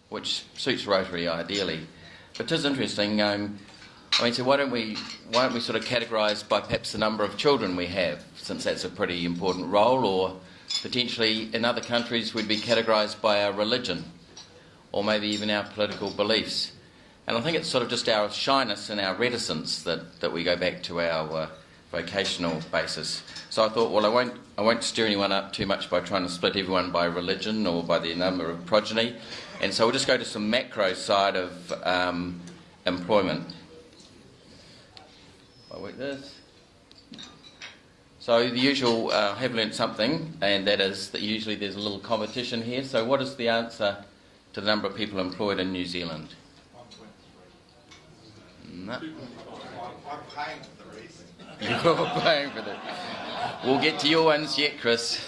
which suits Rotary ideally. But it is interesting. So why don't we sort of categorise by perhaps the number of children we have, since that's a pretty important role, or potentially in other countries we'd be categorised by our religion, or maybe even our political beliefs. And I think it's sort of just our shyness and our reticence that we go back to our vocational basis. So I thought, well, I won't stir anyone up too much by trying to split everyone by religion or by the number of progeny, and so we'll just go to some macro side of employment. I work this. So the usual, have learnt something, and that is that usually there's a little competition here. So what is the answer to the number of people employed in New Zealand? No. I'm paying for the reason. You're paying for that. We'll get to your ones yet, Chris.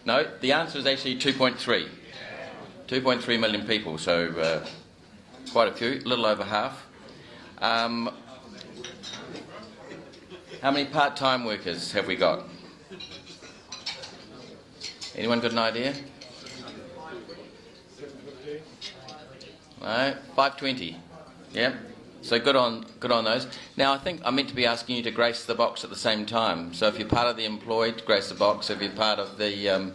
No, the answer is actually 2.3. 2.3 million people, so quite a few, a little over half. How many part-time workers have we got? Anyone got an idea? No, 520. Yeah. So good on those. Now I think I meant to be asking you to grace the box at the same time. So if you're part of the employed, grace the box. If you're part of the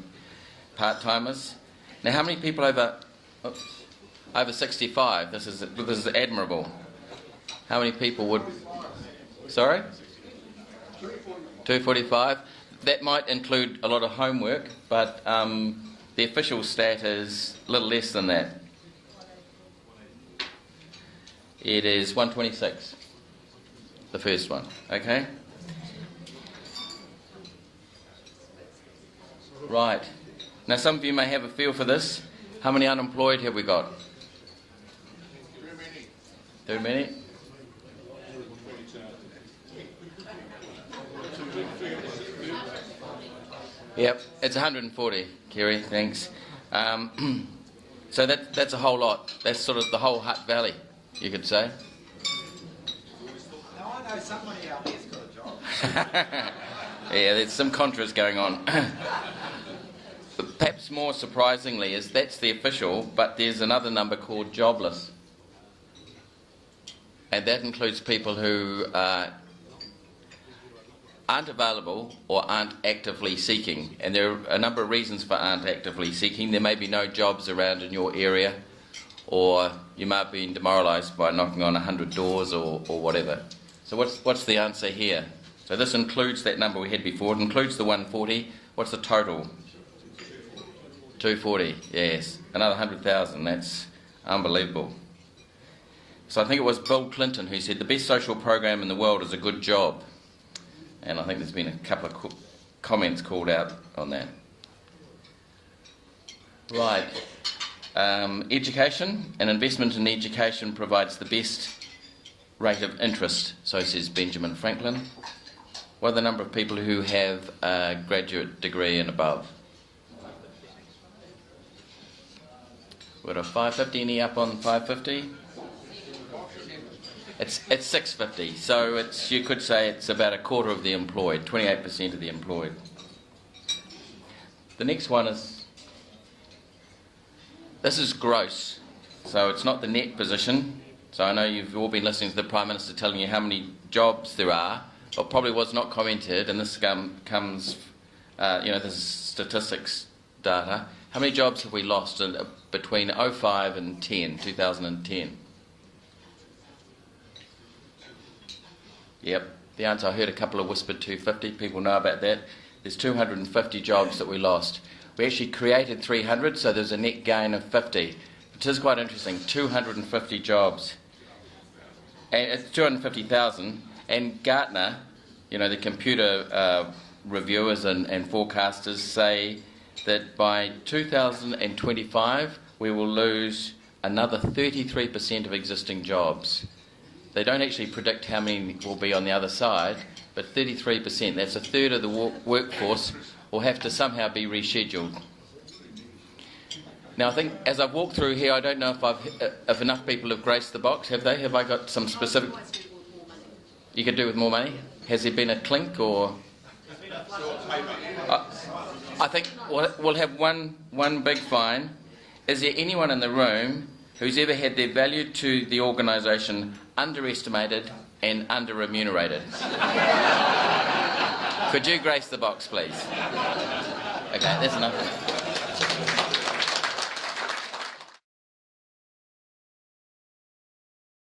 part-timers. Now how many people over 65? This is admirable. How many people would? Sorry? 245. That might include a lot of homework, but the official stat is a little less than that. It is 126, the first one, okay? Right. Now some of you may have a feel for this. How many unemployed have we got? Too many? Yep, it's 140, Kerry, thanks. So that's a whole lot. That's sort of the whole Hutt Valley, you could say. Now I know somebody out there's got a job. Yeah, there's some contras going on. But perhaps more surprisingly is that's the official, but there's another number called jobless. And that includes people who aren't available or aren't actively seeking. And there are a number of reasons for aren't actively seeking. There may be no jobs around in your area, or you might have been demoralised by knocking on 100 doors or whatever. So what's the answer here? So this includes that number we had before. It includes the 140. What's the total? 240, yes. Another 100,000. That's unbelievable. So I think it was Bill Clinton who said the best social program in the world is a good job. And I think there's been a couple of comments called out on that. Right. Education. An investment in education provides the best rate of interest, so says Benjamin Franklin. What are the number of people who have a graduate degree and above? We've got a 550. Any up on 550? It's 650, so you could say it's about a quarter of the employed, 28% of the employed. The next one this is gross, so it's not the net position. So I know you've all been listening to the Prime Minister telling you how many jobs there are, but probably was not commented, and this comes, this is statistics data. How many jobs have we lost between 2005 and 2010? Yep, the answer, I heard a couple of whispered 250, people know about that. There's 250 jobs that we lost. We actually created 300, so there's a net gain of 50. It is quite interesting, 250 jobs. And it's 250,000, and Gartner, the computer reviewers and forecasters say that by 2025 we will lose another 33% of existing jobs. They don't actually predict how many will be on the other side, but 33%, that's a third of the workforce, will have to somehow be rescheduled. Now I think as I've walked through here, I don't know if enough people have graced the box, have they? Have I got some specific... You could do with more money? Has there been a clink or... I think we'll have one big fine. Is there anyone in the room who's ever had their value to the organisation underestimated and under-remunerated? Could you grace the box, please? Okay, that's enough.